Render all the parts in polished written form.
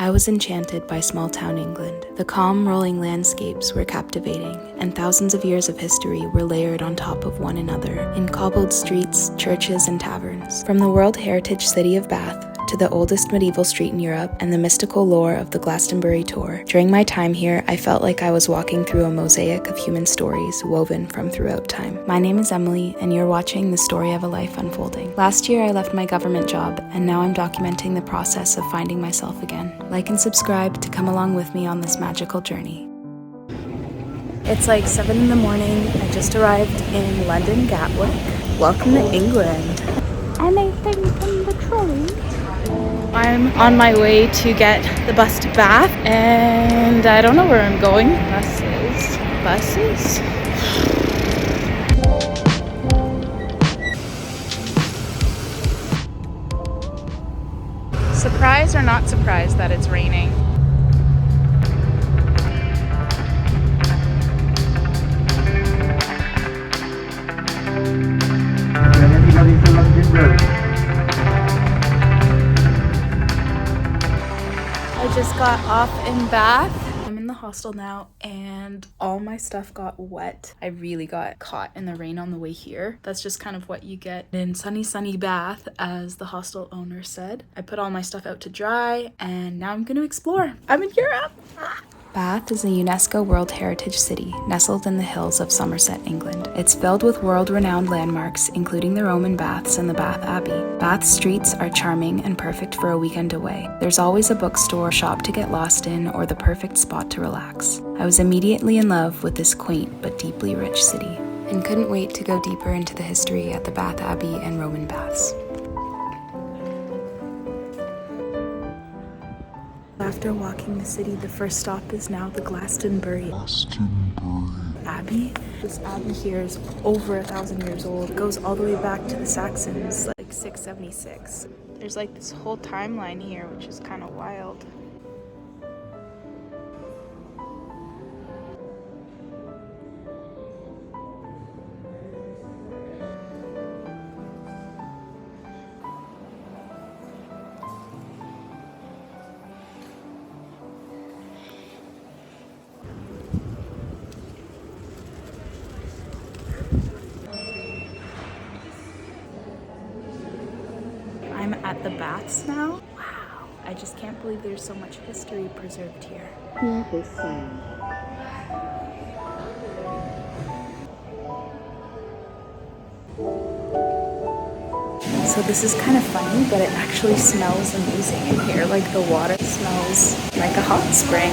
I was enchanted by small-town England. The calm, rolling landscapes were captivating, and thousands of years of history were layered on top of one another in cobbled streets, churches, and taverns. From the World Heritage City of Bath to the oldest medieval street in Europe and the mystical lore of the Glastonbury tour, during my time here, I felt like I was walking through a mosaic of human stories woven from throughout time. My name is Emily, and you're watching the story of a life unfolding. Last year, I left my government job, and now I'm documenting the process of finding myself again. Like and subscribe to come along with me on this magical journey. It's like 7 in the morning. I just arrived in London Gatwick. Welcome to England. Anything from the trolley? I'm on my way to get the bus to Bath, and I don't know where I'm going. Buses. Surprised or not surprised that it's raining? Anybody to London Road? I just got off in Bath. I'm in the hostel now, and all my stuff got wet. I really got caught in the rain on the way here. That's just kind of what you get in sunny Bath, as the hostel owner said. I put all my stuff out to dry, and now I'm gonna explore. I'm in Europe! Bath is a UNESCO World Heritage Site, nestled in the hills of Somerset, England. It's filled with world-renowned landmarks, including the Roman baths and the Bath Abbey. Bath's streets are charming and perfect for a weekend away. There's always a bookstore, shop to get lost in, or the perfect spot to relax. I was immediately in love with this quaint but deeply rich city, and couldn't wait to go deeper into the history at the Bath Abbey and Roman baths. After walking the city, the first stop is now the Glastonbury Abbey. This abbey here is over 1,000 years old. It goes all the way back to the Saxons, like 676. There's like this whole timeline here, which is kind of wild. I'm at the baths now. Wow, I just can't believe there's so much history preserved here. So this is kind of funny, but it actually smells amazing in here. Like the water smells like a hot spring.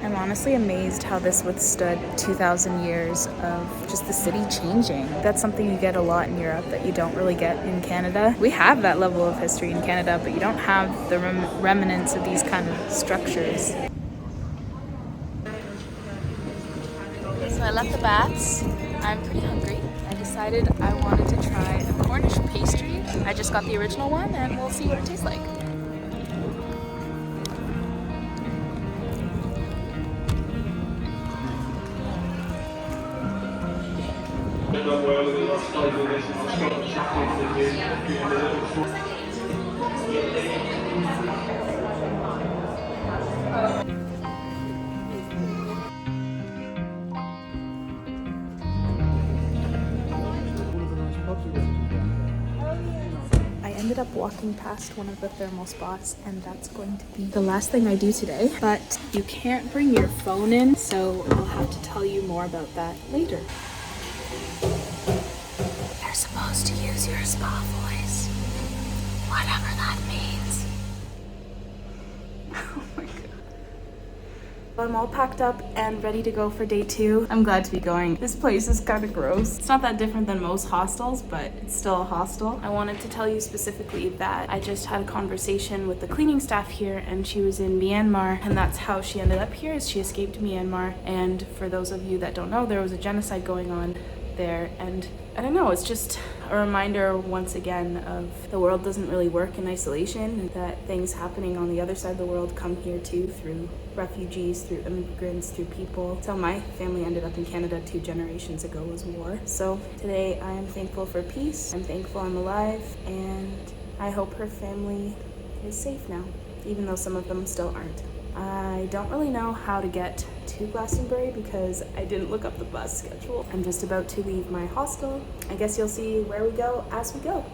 I'm honestly amazed how this withstood 2,000 years of just the city changing. That's something you get a lot in Europe that you don't really get in Canada. We have that level of history in Canada, but you don't have the remnants of these kind of structures. So I left the baths. I'm pretty hungry. I decided I wanted to try a Cornish pastry. I just got the original one, and we'll see what it tastes like. I ended up walking past one of the thermal spas, and that's going to be the last thing I do today. But you can't bring your phone in, so I'll have to tell you more about that later. You're supposed to use your spa voice, whatever that means. Oh my god. I'm all packed up and ready to go for day 2. I'm glad to be going. This place is kind of gross. It's not that different than most hostels, but it's still a hostel. I wanted to tell you specifically that I just had a conversation with the cleaning staff here, and she was in Myanmar, and that's how she ended up here, is she escaped Myanmar. And for those of you that don't know, there was a genocide going on there, and I don't know, it's just a reminder once again of the world doesn't really work in isolation, and that things happening on the other side of the world come here too, through refugees, through immigrants, through people. That's how my family ended up in Canada 2 generations ago, was war. So today I am thankful for peace, I'm thankful I'm alive, and I hope her family is safe now, even though some of them still aren't. I don't really know how to get to Glastonbury because I didn't look up the bus schedule. I'm just about to leave my hostel. I guess you'll see where we go as we go.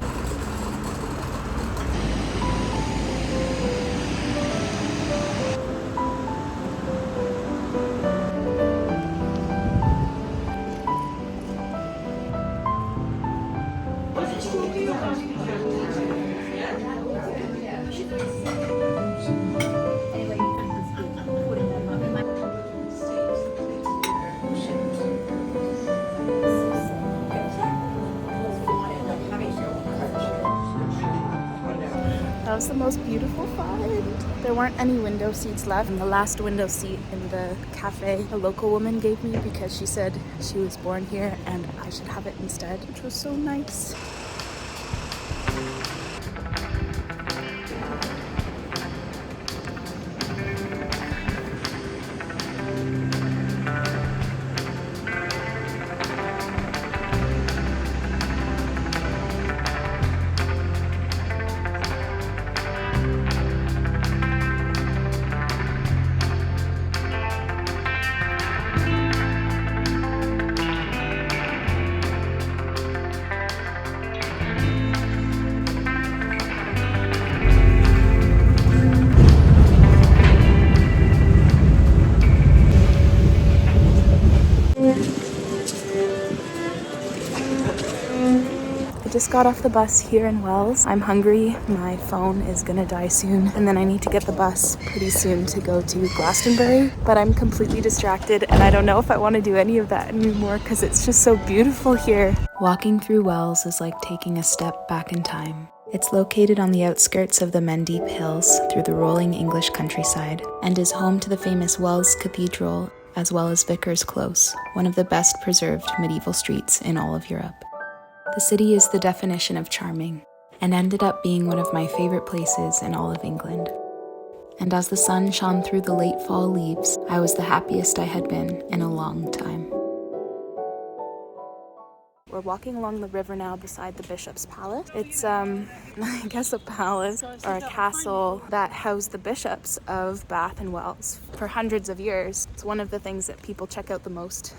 That was the most beautiful find. There weren't any window seats left, and the last window seat in the cafe a local woman gave me because she said she was born here and I should have it instead, which was so nice. Just got off the bus here in Wells. I'm hungry, my phone is gonna die soon, and then I need to get the bus pretty soon to go to Glastonbury, but I'm completely distracted and I don't know if I want to do any of that anymore because it's just so beautiful here. Walking through Wells is like taking a step back in time. It's located on the outskirts of the Mendeep Hills through the rolling English countryside and is home to the famous Wells Cathedral as well as Vicar's Close, one of the best preserved medieval streets in all of Europe. The city is the definition of charming, and ended up being one of my favorite places in all of England. And as the sun shone through the late fall leaves, I was the happiest I had been in a long time. We're walking along the river now beside the Bishop's Palace. It's, I guess a palace or a castle that housed the bishops of Bath and Wells for hundreds of years. It's one of the things that people check out the most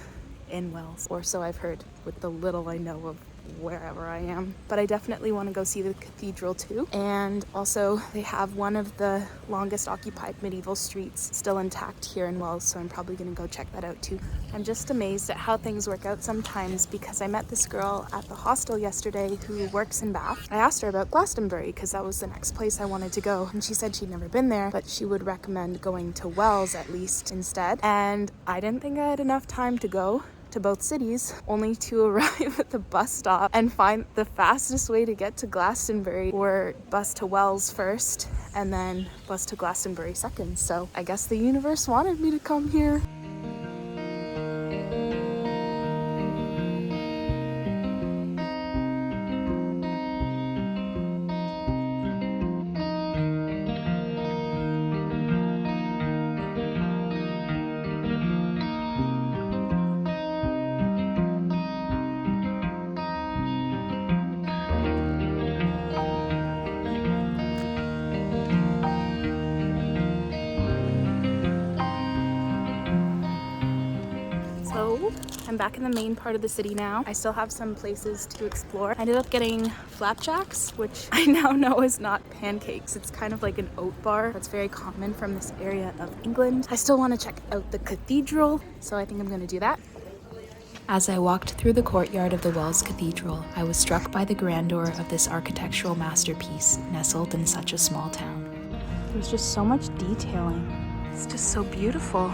in Wells, or so I've heard with the little I know of wherever I am. But I definitely want to go see the cathedral too. And also they have one of the longest occupied medieval streets still intact here in Wells, so I'm probably going to go check that out too. I'm just amazed at how things work out sometimes because I met this girl at the hostel yesterday who works in Bath. I asked her about Glastonbury because that was the next place I wanted to go, and she said she'd never been there, but she would recommend going to Wells at least instead. And I didn't think I had enough time to go to both cities, only to arrive at the bus stop and find the fastest way to get to Glastonbury or bus to Wells first and then bus to Glastonbury second. So I guess the universe wanted me to come here. So I'm back in the main part of the city now. I still have some places to explore. I ended up getting flapjacks, which I now know is not pancakes. It's kind of like an oat bar that's very common from this area of England. I still want to check out the cathedral, so I think I'm going to do that. As I walked through the courtyard of the Wells Cathedral, I was struck by the grandeur of this architectural masterpiece nestled in such a small town. There's just so much detailing. It's just so beautiful.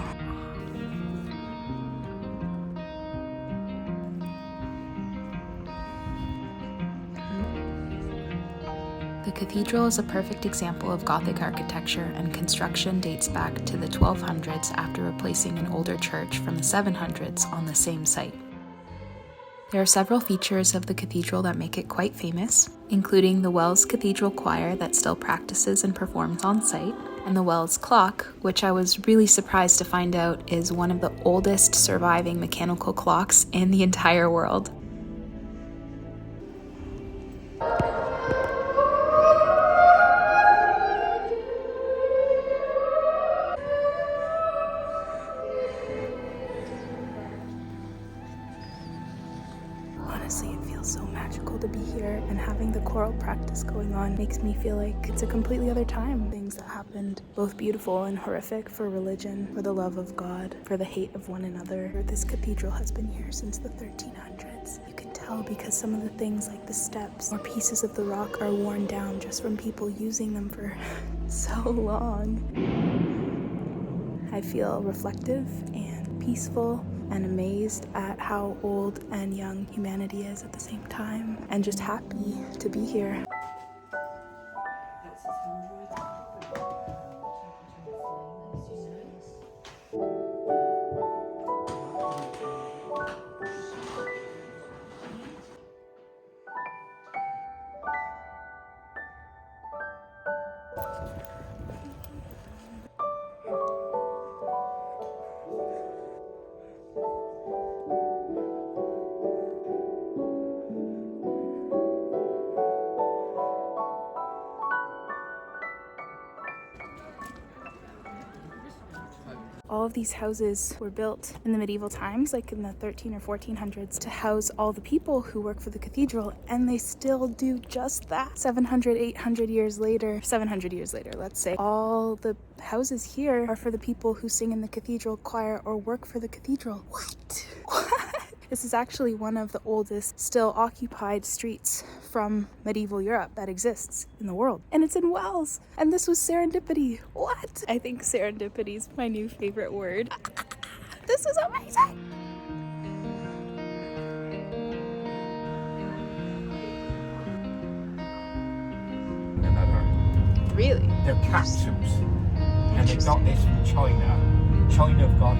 The cathedral is a perfect example of Gothic architecture, and construction dates back to the 1200s after replacing an older church from the 700s on the same site. There are several features of the cathedral that make it quite famous, including the Wells Cathedral choir that still practices and performs on site, and the Wells clock, which I was really surprised to find out is one of the oldest surviving mechanical clocks in the entire world. Honestly, it feels so magical to be here, and having the choral practice going on makes me feel like it's a completely other time. Things that happened, both beautiful and horrific, for religion, for the love of God, for the hate of one another. This cathedral has been here since the 1300s. You can tell because some of the things like the steps or pieces of the rock are worn down just from people using them for so long. I feel reflective and peaceful and amazed at how old and young humanity is at the same time, and just happy to be here. All of these houses were built in the medieval times, like in the 13 or 1400s, to house all the people who work for the cathedral, and they still do just that. 700 years later, let's say, all the houses here are for the people who sing in the cathedral choir or work for the cathedral. What? This is actually one of the oldest still occupied streets from medieval Europe that exists in the world. And it's in Wells. And this was serendipity. What? I think serendipity is my new favorite word. This is amazing. Another. Really? They're capsules. And they got this from China. China have got,